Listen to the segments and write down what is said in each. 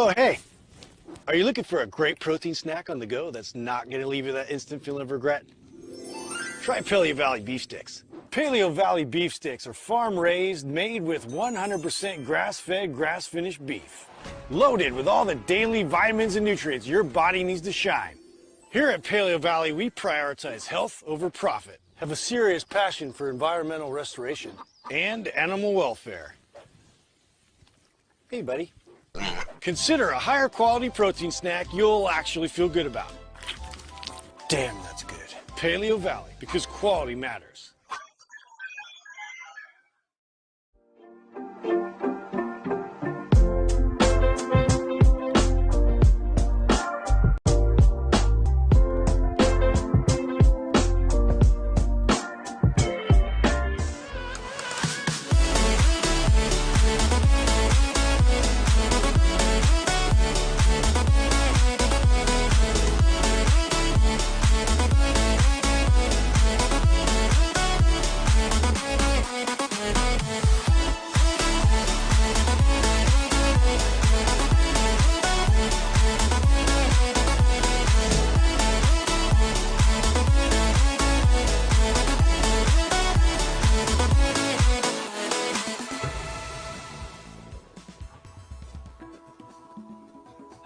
Oh, hey, are you looking for a great protein snack on the go that's not going to leave you that instant feeling of regret? Try Paleo Valley beef sticks. Paleo Valley beef sticks are farm-raised, made with 100% grass-fed, grass-finished beef. Loaded with all the daily vitamins and nutrients your body needs to shine. Here at Paleo Valley, we prioritize health over profit, have a serious passion for environmental restoration, and animal welfare. Hey, buddy. Consider a higher quality protein snack you'll actually feel good about. Damn, that's good. Paleo Valley, because quality matters.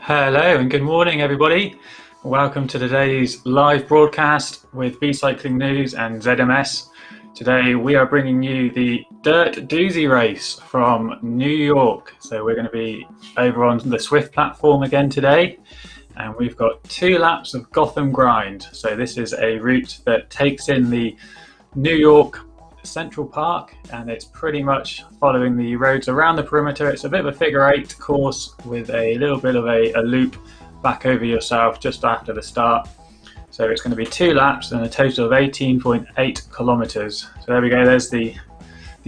Hello and good morning everybody. Welcome to today's live broadcast with Cycling News and ZMS. Today we are bringing you the Dirt Doozy race from New York. So we're going to be over on the Swift platform again today, and we've got 2 laps of Gotham grind. So this is a route that takes in the New York Central Park, and it's pretty much following the roads around the perimeter. It's a bit of a figure-8 course with a little bit of a loop back over yourself just after the start. So it's going to be 2 laps and a total of 18.8 kilometers. So there we go, there's the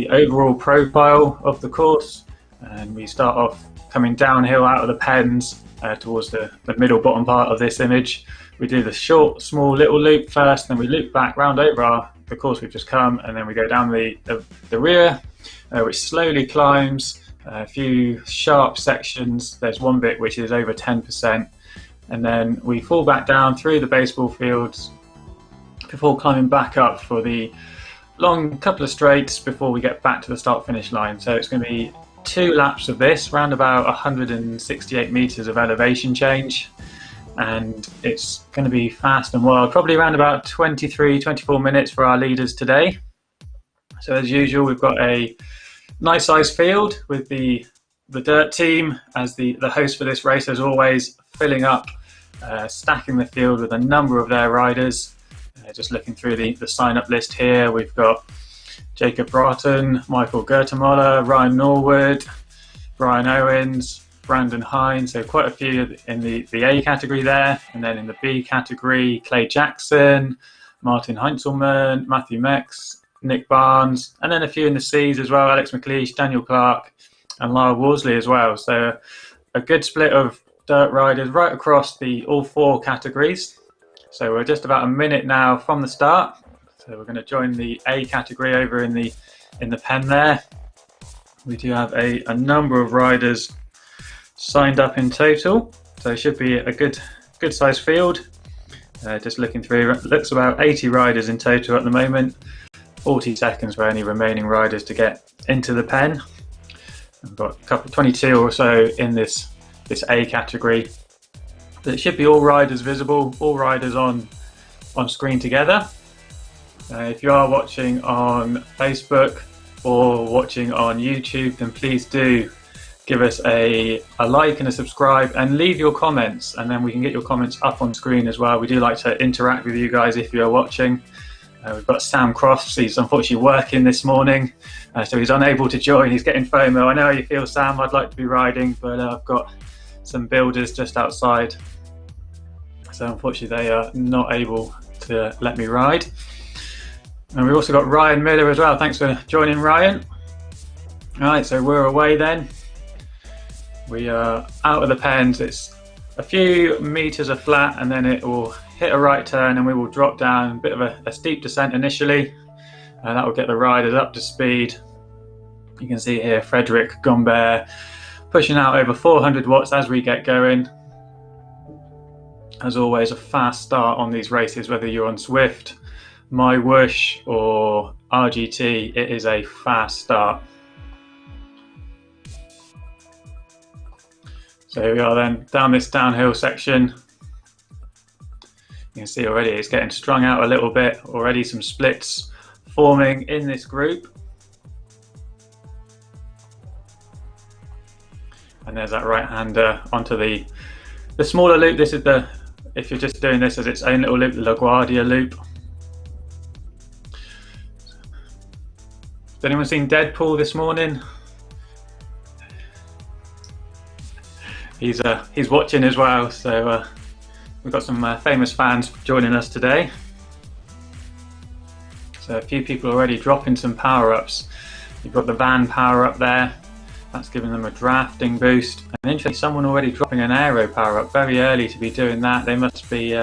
overall profile of the course, and we start off coming downhill out of the pens towards the middle bottom part of this image. We do the short small little loop first, then we loop back round over the course we've just come, and then we go down the rear, which slowly climbs a few sharp sections. There's one bit which is over 10%, and then we fall back down through the baseball fields before climbing back up for the long couple of straights before we get back to the start finish line. So it's going to be 2 laps of this, round about 168 meters of elevation change, and it's going to be fast and wild, probably around about 24 minutes for our leaders today. So as usual, we've got a nice sized field with the dirt team as the host for this race, as always, filling up, stacking the field with a number of their riders. Just looking through the sign up list here, we've got Jacob Broughton, Michael Gertemoller, Ryan Norwood, Brian Owens, Brandon Hines, so quite a few in the A category there. And then in the B category, Clay Jackson, Martin Heinzelman, Matthew Mex, Nick Barnes, and then a few in the C's as well, Alex McLeish, Daniel Clark, and Lyle Worsley as well. So a good split of dirt riders right across all 4 categories. So we're just about a minute now from the start. So we're going to join the A category over in the pen there. We do have a number of riders signed up in total, so it should be a good sized field. Just looking through, it looks about 80 riders in total at the moment. 40 seconds for any remaining riders to get into the pen. I've got a couple, 22 or so in this A category. But it should be all riders visible, all riders on screen together. If you are watching on Facebook or watching on YouTube, then please do give us a like and a subscribe, and leave your comments, and then we can get your comments up on screen as well. We do like to interact with you guys if you're watching. We've got Sam Crofts. He's unfortunately working this morning, so he's unable to join. He's getting FOMO. I know how you feel, Sam. I'd like to be riding, but I've got some builders just outside, so unfortunately they are not able to let me ride. And we've also got Ryan Miller as well. Thanks for joining, Ryan. All right, so we're away then. We are out of the pens. It's a few meters of flat, and then it will hit a right turn, and we will drop down a bit of a steep descent initially. That will get the riders up to speed. You can see here Frederick Gombert pushing out over 400 watts as we get going. As always, a fast start on these races, whether you're on Swift, MyWhoosh or RGT, it is a fast start. So here we are then, down this downhill section. You can see already it's getting strung out a little bit, already some splits forming in this group. And there's that right-hander onto the smaller loop. This is the, if you're just doing this as its own little loop, the LaGuardia loop. Has anyone seen Deadpool this morning? He's watching as well, so we've got some famous fans joining us today. So a few people already dropping some power-ups. You've got the van power-up there. That's giving them a drafting boost. And interestingly, someone already dropping an aero power-up very early to be doing that. They must be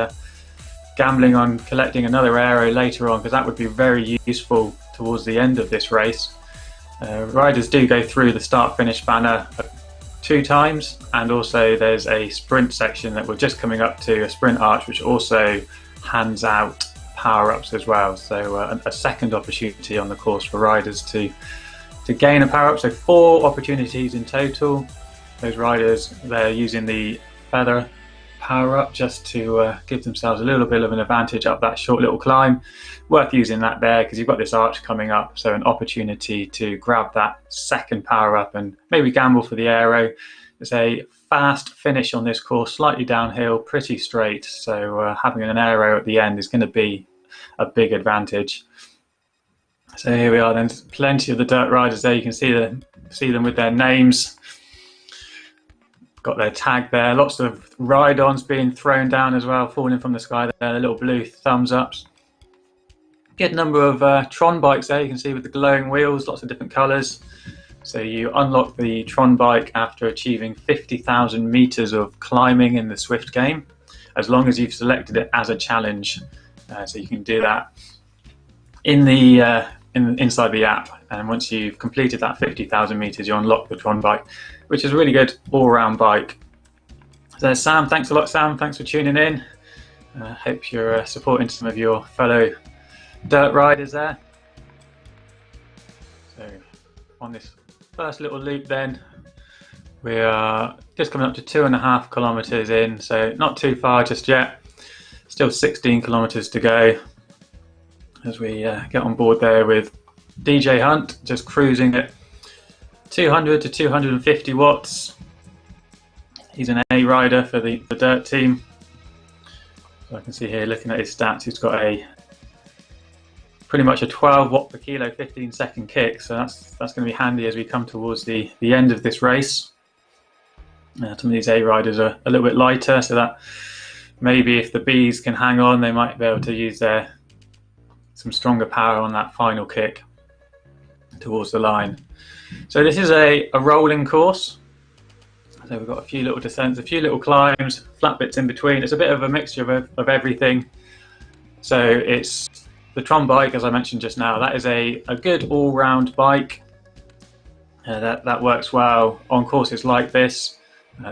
gambling on collecting another aero later on, because that would be very useful towards the end of this race. Riders do go through the start-finish banner 2 times, and also there's a sprint section that we're just coming up to, a sprint arch, which also hands out power-ups as well. So a second opportunity on the course for riders to gain a power-up. So 4 opportunities in total. Those riders, they're using the feather power-up just to give themselves a little bit of an advantage up that short little climb. Worth using that there because you've got this arch coming up, so an opportunity to grab that second power-up and maybe gamble for the aero. It's a fast finish on this course, slightly downhill, pretty straight, so having an aero at the end is going to be a big advantage. So here we are then, plenty of the dirt riders there. You can see them with their names, got their tag there. Lots of ride-ons being thrown down as well, falling from the sky there, the little blue thumbs ups. Good number of Tron bikes there, you can see with the glowing wheels, lots of different colours. So you unlock the Tron bike after achieving 50,000 meters of climbing in the Swift game, as long as you've selected it as a challenge. So you can do that in the inside the app, and once you've completed that 50,000 meters, you unlock the Tron bike, which is a really good all-round bike. So there's Sam. Thanks a lot, Sam. Thanks for tuning in. Hope you're supporting some of your fellow dirt riders there. So on this first little loop then, we are just coming up to 2.5 kilometers in, so not too far just yet. Still 16 kilometers to go as we get on board there with DJ Hunt, just cruising at 200 to 250 watts. He's an A rider for the dirt team. So I can see here, looking at his stats, he's got pretty much a 12 watt per kilo 15-second kick, so that's going to be handy as we come towards the end of this race. Some of these A riders are a little bit lighter, so that maybe if the Bs can hang on, they might be able to use some stronger power on that final kick towards the line. So this is a rolling course. So we've got a few little descents, a few little climbs, flat bits in between. It's a bit of a mixture of everything. So it's the Tron bike, as I mentioned just now, that is a good all-round bike. That works well on courses like this.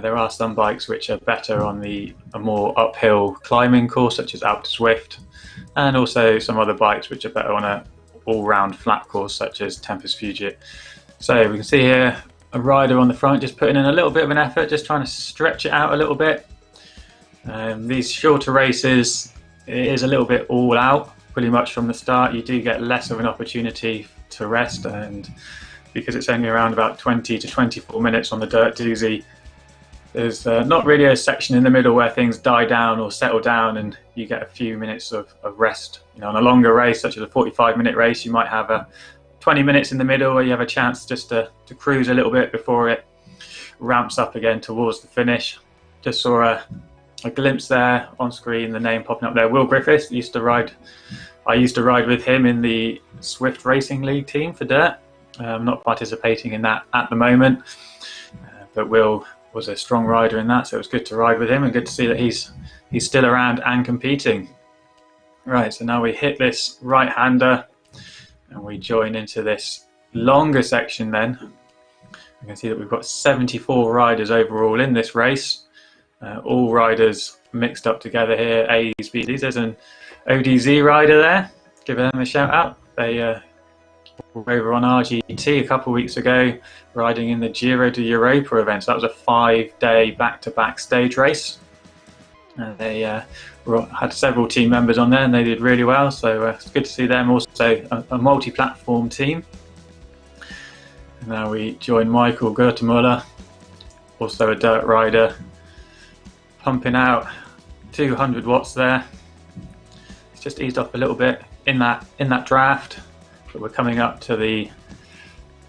There are some bikes which are better on a more uphill climbing course, such as Alpe Swift, and also some other bikes which are better on a all-round flat course, such as Tempest Fugit. So we can see here a rider on the front just putting in a little bit of an effort, just trying to stretch it out a little bit. These shorter races, it is a little bit all out pretty much from the start. You do get less of an opportunity to rest, and because it's only around about 20 to 24 minutes on the Dirt Doozy, there's not really a section in the middle where things die down or settle down and you get a few minutes of rest. You know, on a longer race, such as a 45-minute race, you might have 20 minutes in the middle where you have a chance just to cruise a little bit before it ramps up again towards the finish. Just saw a glimpse there on screen, the name popping up there. Will Griffiths I used to ride with him in the Swift Racing League team for Dirt. I'm not participating in that at the moment, but Will was a strong rider in that, so it was good to ride with him and good to see that he's still around and competing. Right, so now we hit this right-hander and we join into this longer section then. You can see that we've got 74 riders overall in this race. All riders mixed up together here, A's, B's. There's an ODZ rider there. Give them a shout out. They were over on RGT a couple of weeks ago, riding in the Giro de Europa event. So that was a 5-day back-to-back stage race. And they had several team members on there and they did really well. So it's good to see them. Also a multi-platform team. And now we join Michael Gertemuller, also a dirt rider, pumping out 200 watts there. It's just eased up a little bit in that draft, but we're coming up to the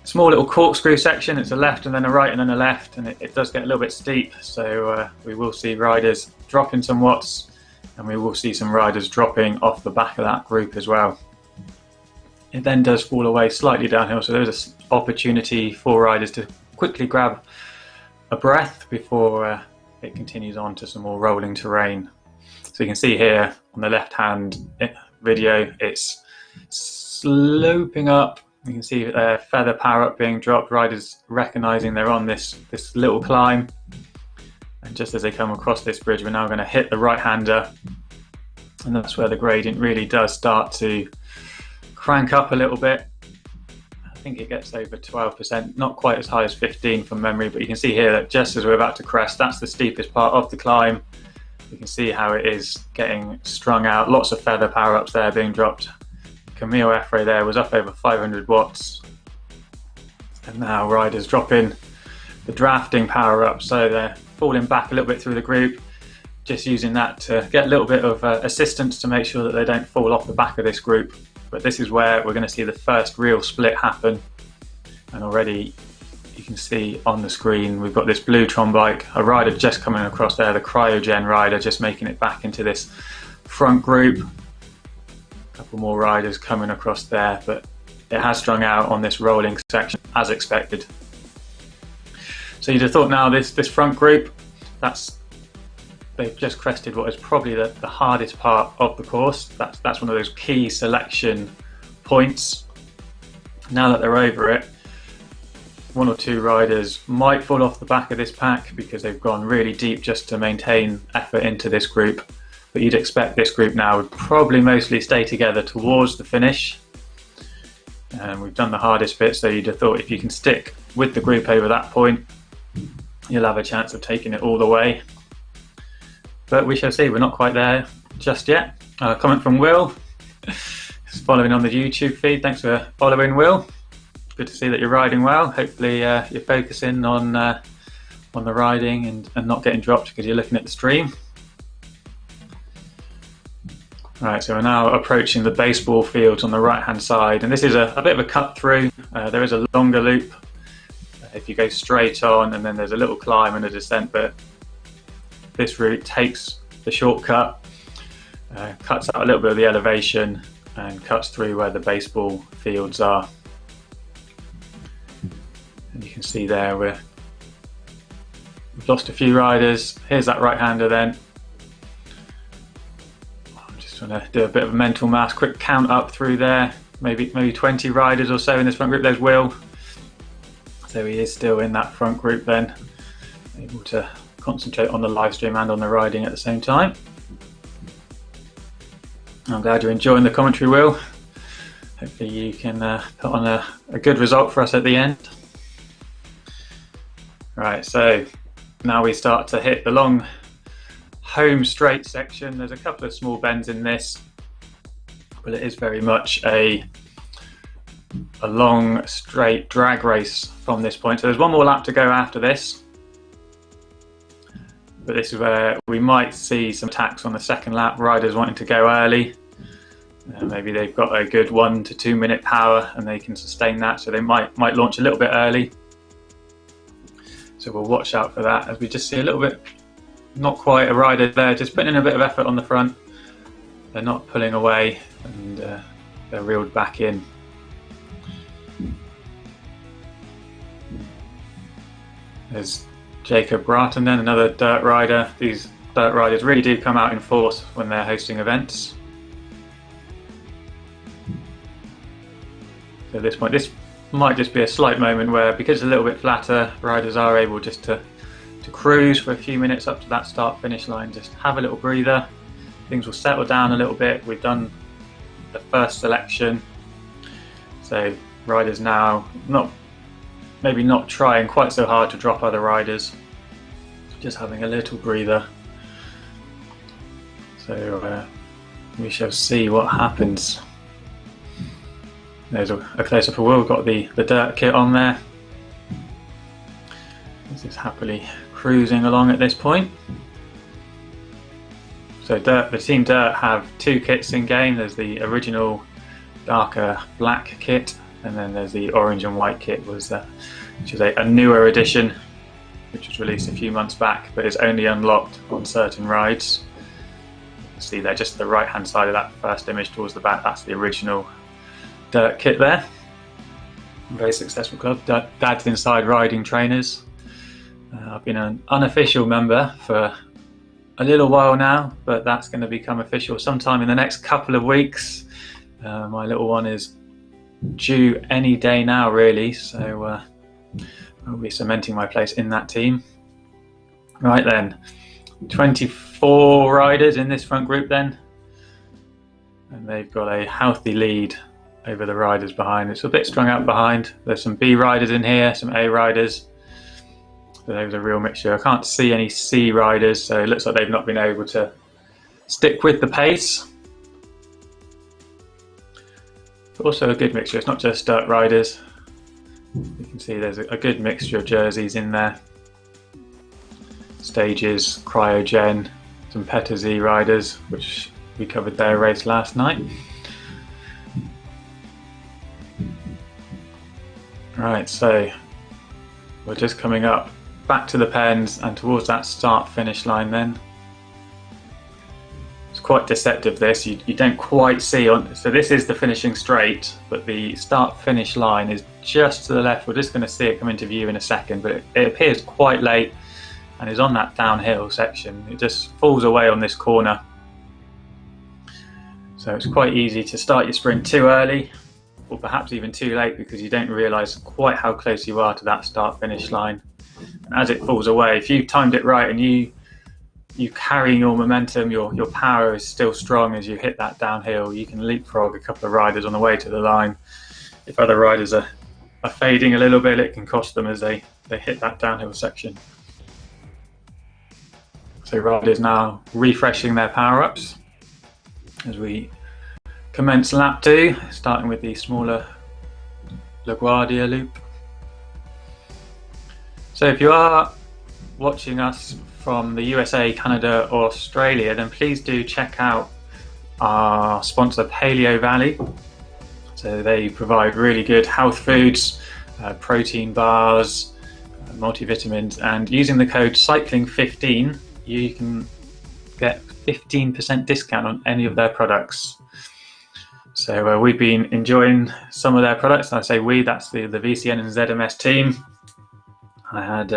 small little corkscrew section. It's a left and then a right and then a left, and it does get a little bit steep, so we will see riders dropping some watts, and we will see some riders dropping off the back of that group as well. It then does fall away slightly downhill, so there's an opportunity for riders to quickly grab a breath before it continues on to some more rolling terrain. So you can see here on the left hand video, it's sloping up. You can see feather power up being dropped, riders recognizing they're on this little climb. And just as they come across this bridge, we're now going to hit the right hander, and that's where the gradient really does start to crank up a little bit. I think it gets over 12%, not quite as high as 15 from memory, but you can see here that just as we're about to crest, that's the steepest part of the climb. You can see how it is getting strung out, lots of feather power ups there being dropped. Camille Effray there was up over 500 watts. And now riders dropping the drafting power up, so they're falling back a little bit through the group, just using that to get a little bit of assistance to make sure that they don't fall off the back of this group. But this is where we're going to see the first real split happen, and already you can see on the screen we've got this blue Tron bike, a rider just coming across there, the Cryogen rider, just making it back into this front group. A couple more riders coming across there, but it has strung out on this rolling section as expected. So you'd have thought now this front group, they've just crested what is probably the hardest part of the course. That's one of those key selection points. Now that they're over it, one or two riders might fall off the back of this pack because they've gone really deep just to maintain effort into this group. But you'd expect this group now would probably mostly stay together towards the finish. And we've done the hardest bit, so you'd have thought if you can stick with the group over that point, you'll have a chance of taking it all the way. But we shall see, we're not quite there just yet. A comment from Will, he's following on the YouTube feed. Thanks for following, Will. Good to see that you're riding well. Hopefully you're focusing on the riding and not getting dropped because you're looking at the stream. Right, so we're now approaching the baseball fields on the right hand side, and this is a bit of a cut through. There is a longer loop if you go straight on, and then there's a little climb and a descent, but this route takes the shortcut, cuts out a little bit of the elevation and cuts through where the baseball fields are. And you can see there we've lost a few riders. Here's that right hander then. I'm just trying to do a bit of a mental math, quick count up through there. Maybe 20 riders or so in this front group. There's Will. So he is still in that front group then, able to concentrate on the live stream and on the riding at the same time. I'm glad you're enjoying the commentary, Will. Hopefully you can put on a good result for us at the end. Right, so now we start to hit the long home straight section. There's a couple of small bends in this, but it is very much a long straight drag race from this point. So there's one more lap to go after this, but this is where we might see some attacks on the second lap, riders wanting to go early. Maybe they've got a good 1 to 2 minute power and they can sustain that, so they might launch a little bit early. So we'll watch out for that as we just see a little bit, not quite a rider there, just putting in a bit of effort on the front. They're not pulling away and they're reeled back in. There's Jacob Bratton then, another dirt rider. These dirt riders really do come out in force when they're hosting events. So at this point, this might just be a slight moment where, because it's a little bit flatter, riders are able just to cruise for a few minutes up to that start finish line, just have a little breather. Things will settle down a little bit. We've done the first selection, so riders now maybe not trying quite so hard to drop other riders, just having a little breather. So we shall see what happens. There's a close-up of Will. We've got the dirt kit on there. This is happily cruising along at this point. So the Team Dirt have two kits in game. There's the original darker black kit, and then there's the orange and white kit, which is a newer edition, which was released a few months back, but is only unlocked on certain rides. You can see there, just the right hand side of that first image towards the back, that's the original Dirt kit there. Very successful club, Dad's Inside Riding Trainers. I've been an unofficial member for a little while now, but that's going to become official sometime in the next couple of weeks. My little one is due any day now, really, so I'll be cementing my place in that team. Right then, 24 riders in this front group then, and they've got a healthy lead over the riders behind. It's a bit strung out behind. There's some B riders in here, some A riders. So there's a real mixture. I can't see any C riders, so it looks like they've not been able to stick with the pace. But also a good mixture. It's not just dirt riders. You can see there's a good mixture of jerseys in there. Stages, Cryogen, some Peta Z riders, which we covered their race last night. Right, so we're just coming up back to the pens and towards that start finish line then. It's quite deceptive this, you don't quite see on, so this is the finishing straight, but the start finish line is just to the left. We're just going to see it come into view in a second, but it appears quite late and is on that downhill section. It just falls away on this corner. So it's quite easy to start your sprint too early, or perhaps even too late, because you don't realise quite how close you are to that start finish line. And as it falls away, if you timed it right and you carry your momentum, your power is still strong as you hit that downhill, you can leapfrog a couple of riders on the way to the line. If other riders are fading a little bit, it can cost them as they hit that downhill section. So riders now refreshing their power-ups as we commence lap 2, starting with the smaller LaGuardia loop. So if you are watching us from the USA, Canada or Australia, then please do check out our sponsor Paleo Valley. So they provide really good health foods, protein bars, multivitamins, and using the code cycling15 you can get 15% discount on any of their products. So we've been enjoying some of their products, and I say we, that's the VCN and ZMS team. I had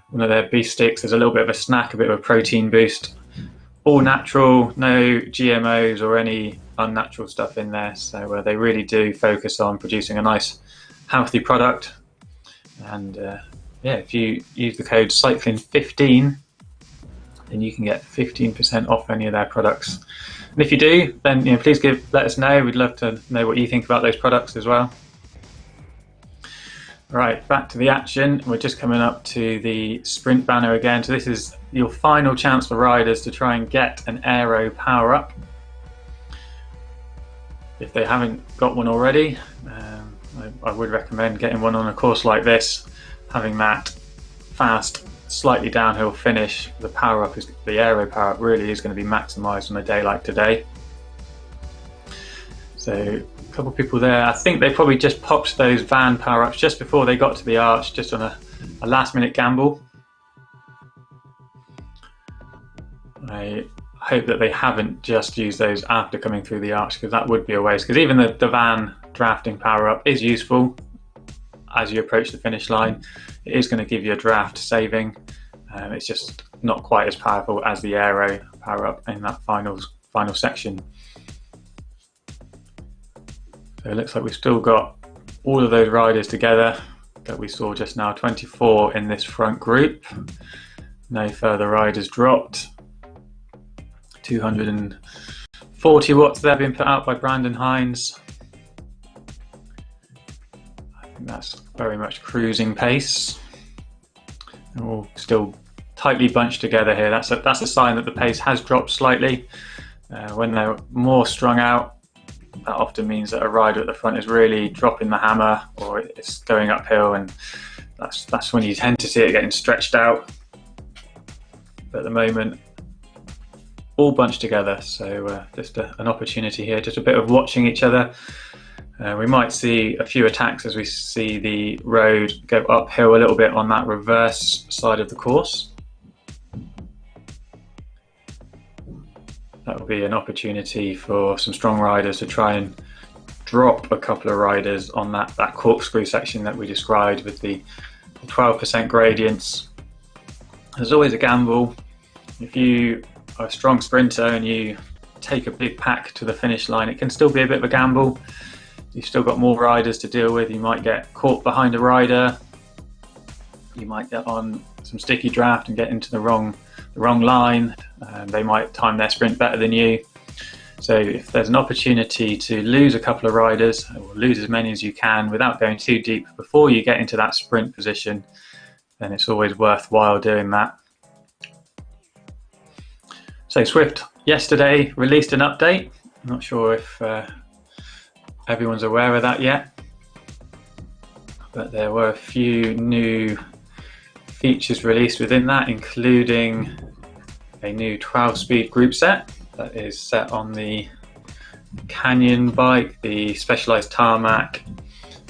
one of their beef sticks. There's a little bit of a snack, a bit of a protein boost. All natural, no GMOs or any unnatural stuff in there. So they really do focus on producing a nice, healthy product. And yeah, if you use the code cycling15, then you can get 15% off any of their products. And if you do, then please let us know. We'd love to know what you think about those products as well. Right, back to the action. We're just coming up to the sprint banner again. So this is your final chance for riders to try and get an aero power up. If they haven't got one already, I would recommend getting one on a course like this. Having that fast, slightly downhill finish, the power up, the aero power up really is going to be maximised on a day like today. So a couple of people there, I think they probably just popped those van power ups just before they got to the arch, just on a last minute gamble. I hope that they haven't just used those after coming through the arch, because that would be a waste, because even the van drafting power up is useful as you approach the finish line. It is going to give you a draft saving. It's just not quite as powerful as the aero power up in that final section. So it looks like we've still got all of those riders together that we saw just now, 24 in this front group. No further riders dropped. 240 watts there being put out by Brandon Hines. I think that's very much cruising pace. And we're all still tightly bunched together here. That's a sign that the pace has dropped slightly. When they're more strung out, that often means that a rider at the front is really dropping the hammer, or it's going uphill, and that's when you tend to see it getting stretched out. But at the moment, all bunched together, so just an opportunity here, just a bit of watching each other. We might see a few attacks as we see the road go uphill a little bit on that reverse side of the course. That will be an opportunity for some strong riders to try and drop a couple of riders on that corkscrew section that we described with the 12% gradients. There's always a gamble. If you are a strong sprinter and you take a big pack to the finish line, it can still be a bit of a gamble. You've still got more riders to deal with. You might get caught behind a rider. You might get on some sticky draft and get into the wrong line. They might time their sprint better than you. So if there's an opportunity to lose a couple of riders, or lose as many as you can without going too deep before you get into that sprint position, then it's always worthwhile doing that. So Swift yesterday released an update. I'm not sure if everyone's aware of that yet, but there were a few new features released within that, including a new 12-speed group set that is set on the Canyon bike, the Specialized Tarmac,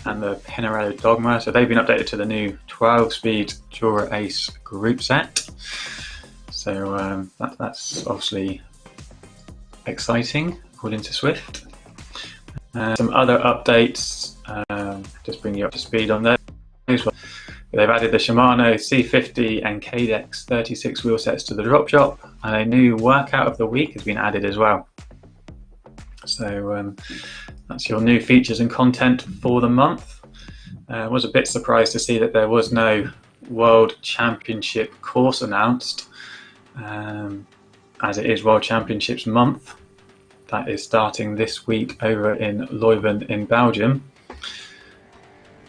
and the Pinarello Dogma. So they've been updated to the new 12-speed Jura Ace group set. So that's obviously exciting, according to Swift. Some other updates, just bring you up to speed on those. They've added the Shimano C50 and Cadex 36 wheel sets to the drop shop, and a new workout of the week has been added as well. So that's your new features and content for the month. I was a bit surprised to see that there was no World Championship course announced, as it is World Championships month. That is starting this week over in Leuven in Belgium.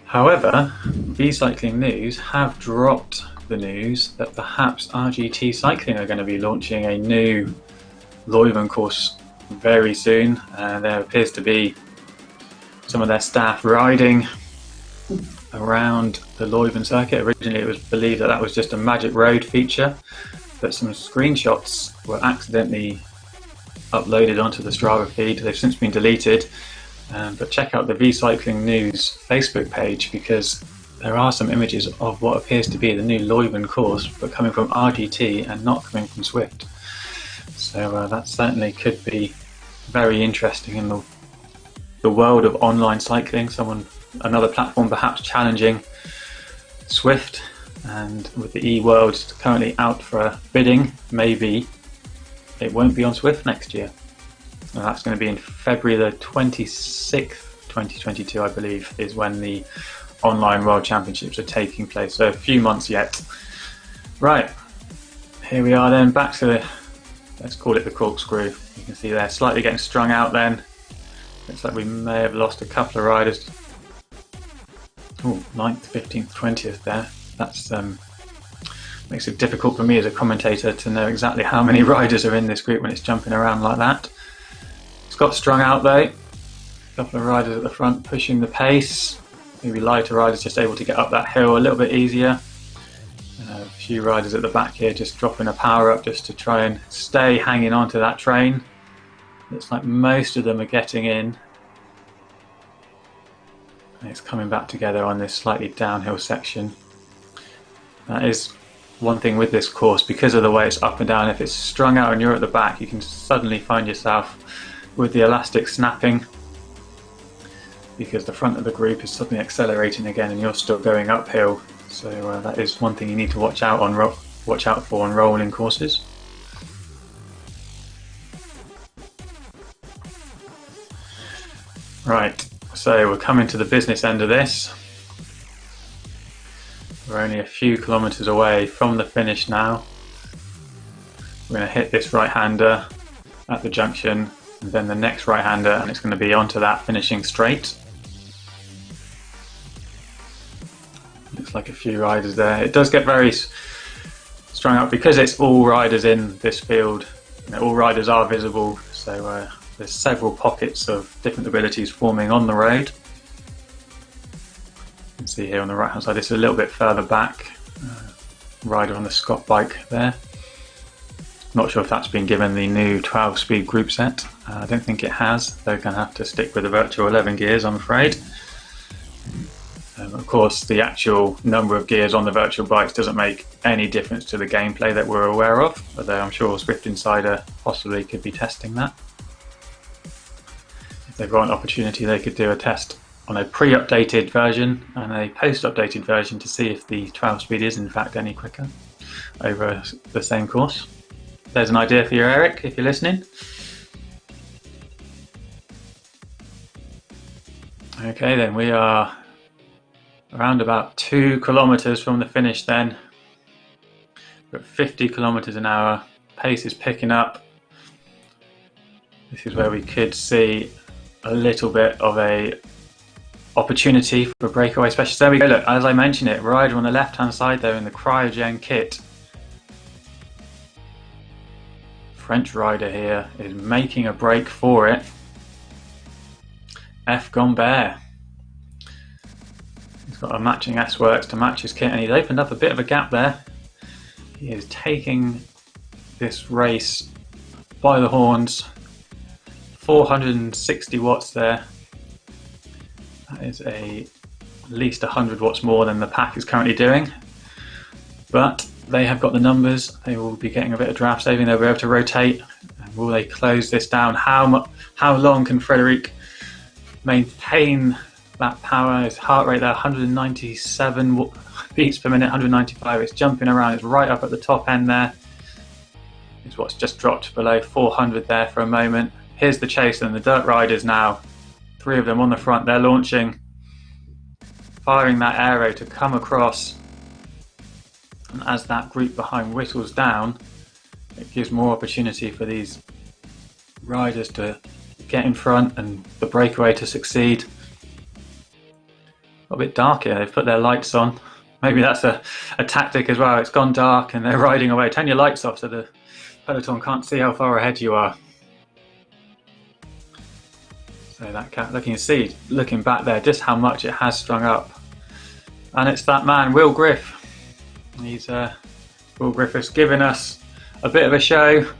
However, V-Cycling News have dropped the news that perhaps RGT Cycling are going to be launching a new Leuven course very soon. There appears to be some of their staff riding around the Leuven circuit. Originally it was believed that that was just a Magic Road feature, but some screenshots were accidentally uploaded onto the Strava feed. They've since been deleted. But check out the V-Cycling News Facebook page, because there are some images of what appears to be the new Leuven course, but coming from RGT and not coming from Swift. So that certainly could be very interesting in the world of online cycling. Another platform perhaps challenging Swift, and with the eWorld currently out for bidding, maybe it won't be on Swift next year. And that's going to be in February the 26th, 2022, I believe, is when the online World Championships are taking place. So a few months yet. Right, here we are then, back to let's call it the corkscrew. You can see they're slightly getting strung out then. Looks like we may have lost a couple of riders. Oh, 9th, 15th, 20th there. That's makes it difficult for me as a commentator to know exactly how many riders are in this group when it's jumping around like that. It's got strung out though. A couple of riders at the front pushing the pace. Maybe lighter riders just able to get up that hill a little bit easier. A few riders at the back here just dropping a power up just to try and stay hanging on to that train. Looks like most of them are getting in. And it's coming back together on this slightly downhill section. That is one thing with this course, because of the way it's up and down. If it's strung out and you're at the back, you can suddenly find yourself with the elastic snapping, because the front of the group is suddenly accelerating again and you're still going uphill. So that is one thing you need to watch out for on rolling courses. Right, So we're coming to the business end of this. We're only a few kilometers away from the finish now. We're going to hit this right-hander at the junction, and then the next right-hander, and it's going to be onto that finishing straight. Looks like a few riders there. It does get very strung up because it's all riders in this field. You know, all riders are visible, so there's several pockets of different abilities forming on the road. You can see here on the right hand side, this is a little bit further back. Rider on the Scott bike there. Not sure if that's been given the new 12-speed group set. I don't think it has. They're going to have to stick with the virtual 11 gears, I'm afraid. Of course, the actual number of gears on the virtual bikes doesn't make any difference to the gameplay that we're aware of, although I'm sure Swift Insider possibly could be testing that. If they've got an opportunity, they could do a test on a pre-updated version and a post-updated version to see if the 12-speed is in fact any quicker over the same course. There's an idea for you, Eric, if you're listening. Okay, then we are around about 2 kilometers from the finish then. We're at 50 kilometers an hour. Pace is picking up. This is where we could see a little bit of a opportunity for a breakaway specialist. There we go, look, as I mentioned it, rider on the left hand side there in the cryogen kit. French rider here is making a break for it. F. Gombert. He's got a matching S-Works to match his kit, and he's opened up a bit of a gap there. He is taking this race by the horns. 460 watts there. That is at least 100 watts more than the pack is currently doing. But they have got the numbers. They will be getting a bit of draft saving. They'll be able to rotate. And will they close this down? How long can Frederic maintain that power? His heart rate there, 197 beats per minute, 195. It's jumping around. It's right up at the top end there. It's what's just dropped below 400 there for a moment. Here's the chase and the dirt riders now. 3 of them on the front. They're launching, firing that aero to come across. And as that group behind whittles down, it gives more opportunity for these riders to get in front and the breakaway to succeed. A bit dark here. They've put their lights on. Maybe that's a tactic as well. It's gone dark and they're riding away. Turn your lights off so the peloton can't see how far ahead you are. So that cat, looking back there, just how much it has strung up. And it's that man, Will Griff. Will Griffith's giving us a bit of a show.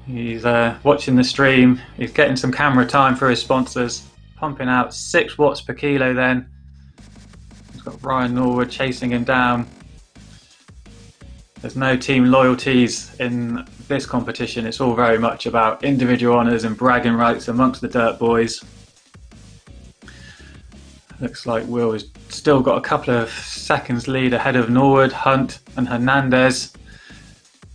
He's watching the stream. He's getting some camera time for his sponsors. Pumping out 6 watts per kilo then. He's got Ryan Norwood chasing him down. There's no team loyalties in this competition. It's all very much about individual honours and bragging rights amongst the dirt boys. Looks like Will has still got a couple of seconds lead ahead of Norwood, Hunt and Hernandez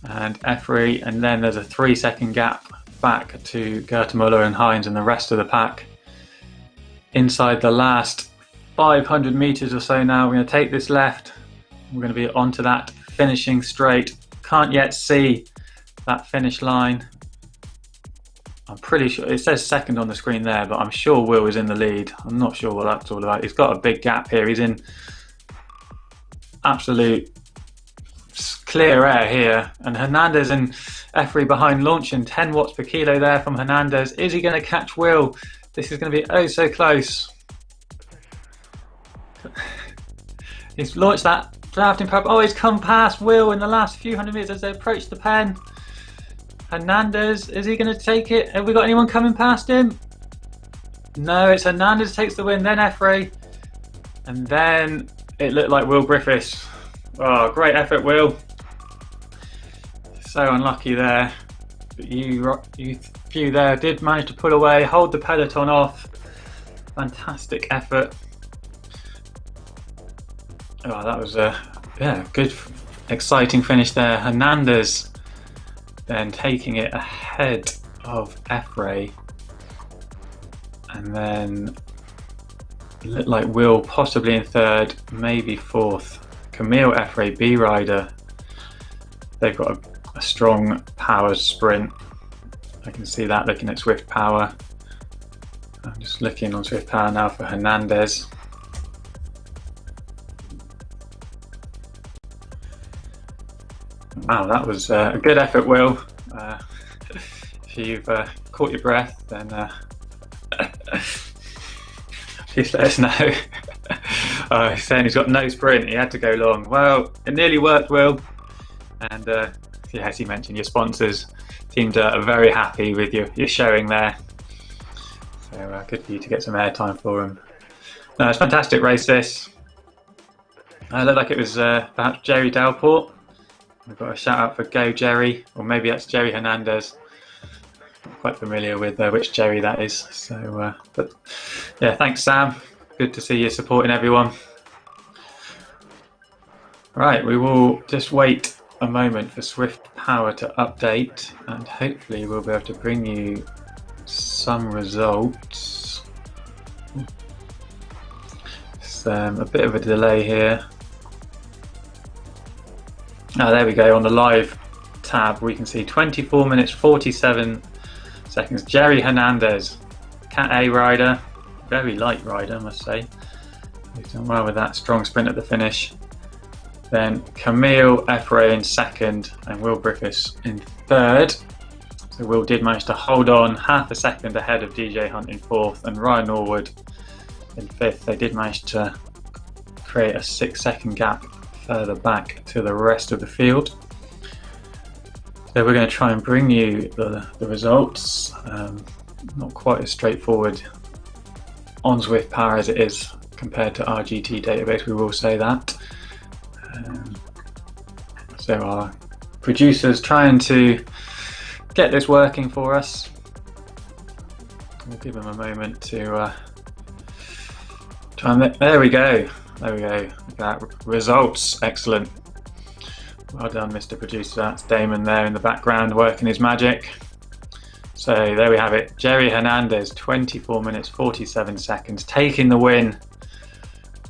and Effrey, and then there's a 3-second gap back to Gertemuller and Hines and the rest of the pack. Inside the last 500 metres or so now, we're going to take this left. We're going to be onto that finishing straight. Can't yet see that finish line. I'm pretty sure, it says second on the screen there, but I'm sure Will is in the lead. I'm not sure what that's all about. He's got a big gap here. He's in absolute clear air here. And Hernandez and Effrey behind, launching 10 watts per kilo there from Hernandez. Is he going to catch Will? This is going to be oh so close. He's launched that drafting prep. Oh, he's come past Will in the last few hundred meters as they approach the pen. Hernandez, is he going to take it? Have we got anyone coming past him? No, it's Hernandez takes the win, then Effrey. And then it looked like Will Griffiths. Oh, great effort, Will. So unlucky there. But you few there did manage to pull away, hold the peloton off. Fantastic effort. Oh, that was a good, exciting finish there. Hernandez then taking it ahead of Effrey, and then Look like Will possibly in third, maybe fourth. Camille Efre, B rider. They've got a strong power sprint. I can see that looking at Swift Power. I'm just looking on Swift Power now for Hernandez. Wow, that was a good effort, Will. If you've caught your breath, then please let us know. He's saying he's got no sprint, he had to go long. Well, it nearly worked, Will. And yeah, as you mentioned, your sponsors seemed very happy with your showing there. So good for you to get some airtime for them. No, it's a fantastic race this. Looked like it was perhaps Jerry Dalport. We've got a shout out for Go Jerry, or maybe that's Jerry Hernandez. Not quite familiar with which Jerry that is. So, but yeah, thanks Sam. Good to see you supporting everyone. Right, we will just wait a moment for Swift Power to update, and hopefully we'll be able to bring you some results. It's a bit of a delay here. Oh, there we go. On the live tab, we can see 24 minutes 47 seconds. Jerry Hernandez, Cat A rider, very light rider, I must say. He's done well with that strong sprint at the finish. Then Camille Efre in second, and Will Griffiths in third. So Will did manage to hold on half a second ahead of DJ Hunt in fourth, and Ryan Norwood in fifth. They did manage to create a 6-second gap further back to the rest of the field. So we're going to try and bring you the results. Not quite as straightforward on Swift Power as it is compared to RGT database, we will say that. So our producers trying to get this working for us. We'll give them a moment to try and there we go. There we go. Look at that. Results. Excellent. Well done, Mr. Producer. That's Damon there in the background working his magic. So there we have it. Jerry Hernandez, 24 minutes 47 seconds, taking the win.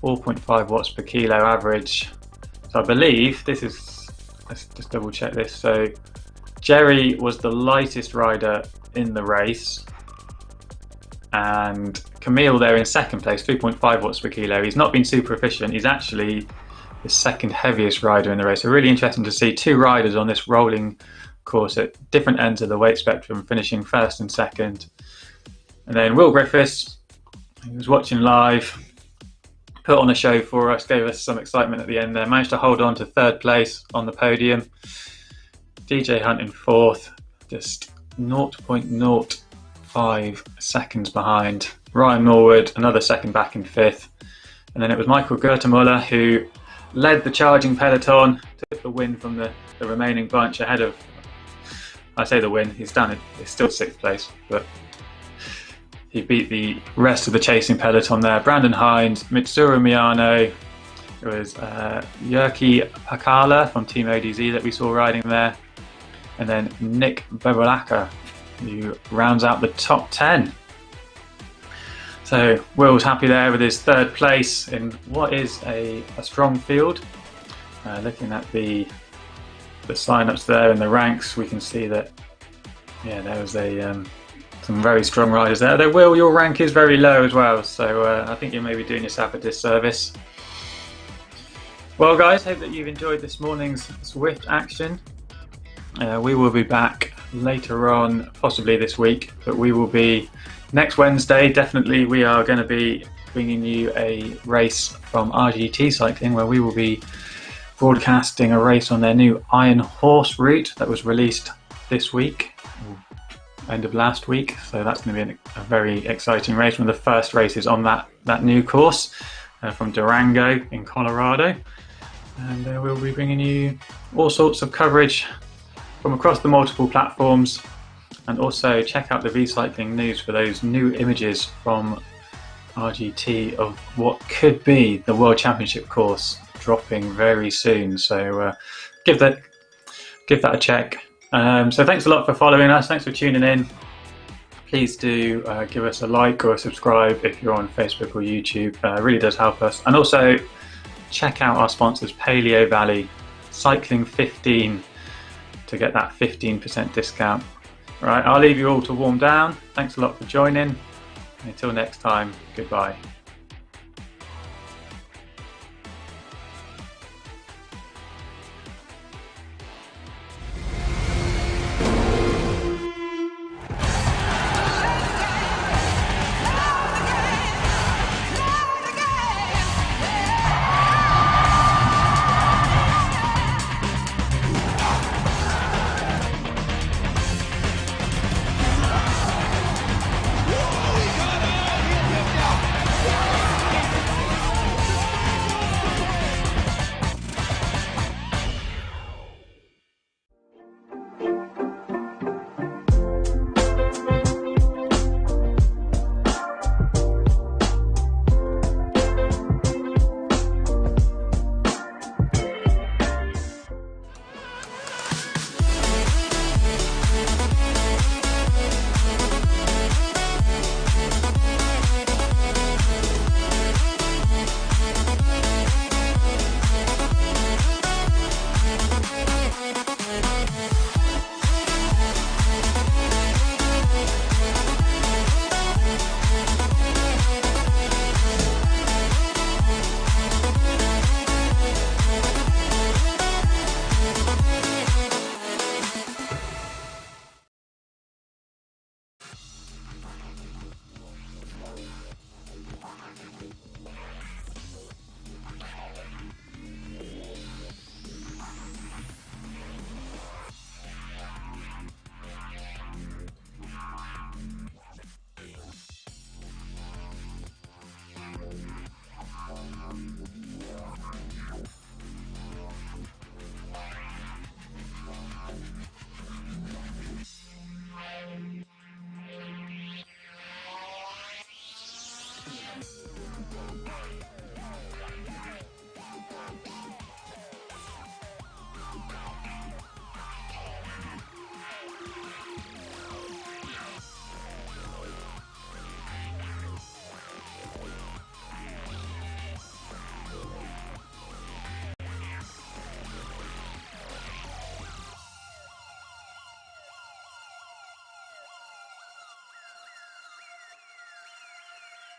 4.5 watts per kilo average. So I believe this is, let's just double check this. So Jerry was the lightest rider in the race, and Camille there in second place, 3.5 watts per kilo. He's not been super efficient. He's actually the second heaviest rider in the race. So really interesting to see two riders on this rolling course at different ends of the weight spectrum finishing first and second. And then Will Griffiths, who was watching live, put on a show for us, gave us some excitement at the end there, managed to hold on to third place on the podium. DJ Hunt in fourth, just 0.05 seconds behind. Ryan Norwood, another second back in fifth. And then it was Michael Gertemuller who led the charging peloton, took the win from the remaining bunch ahead of, I say the win, he's done it, it's still sixth place, but he beat the rest of the chasing peloton there. Brandon Hines, Mitsuru Miyano, it was Yerki Pakala from Team ODZ that we saw riding there, and then Nick Bebalaka, who rounds out the top 10. So Will's happy there with his third place in what is a strong field. Looking at the sign-ups there in the ranks, we can see that, yeah, there was some very strong riders there. Though Will, your rank is very low as well, so I think you may be doing yourself a disservice. Well guys, hope that you've enjoyed this morning's Swift action. We will be back later on, possibly this week, but we will be next Wednesday. Definitely we are going to be bringing you a race from RGT Cycling, where we will be broadcasting a race on their new Iron Horse route that was released this week, end of last week. So that's going to be a very exciting race, one of the first races on that new course from Durango in Colorado. And we'll be bringing you all sorts of coverage from across the multiple platforms, and also check out the V-Cycling News for those new images from RGT of what could be the World Championship course dropping very soon. So give that a check. So thanks a lot for following us. Thanks for tuning in. please do give us a like or a subscribe if you're on Facebook or YouTube. It really does help us. And also check out our sponsors, Paleo Valley, Cycling 15, to get that 15% discount. Right, I'll leave you all to warm down. Thanks a lot for joining. Until next time, goodbye.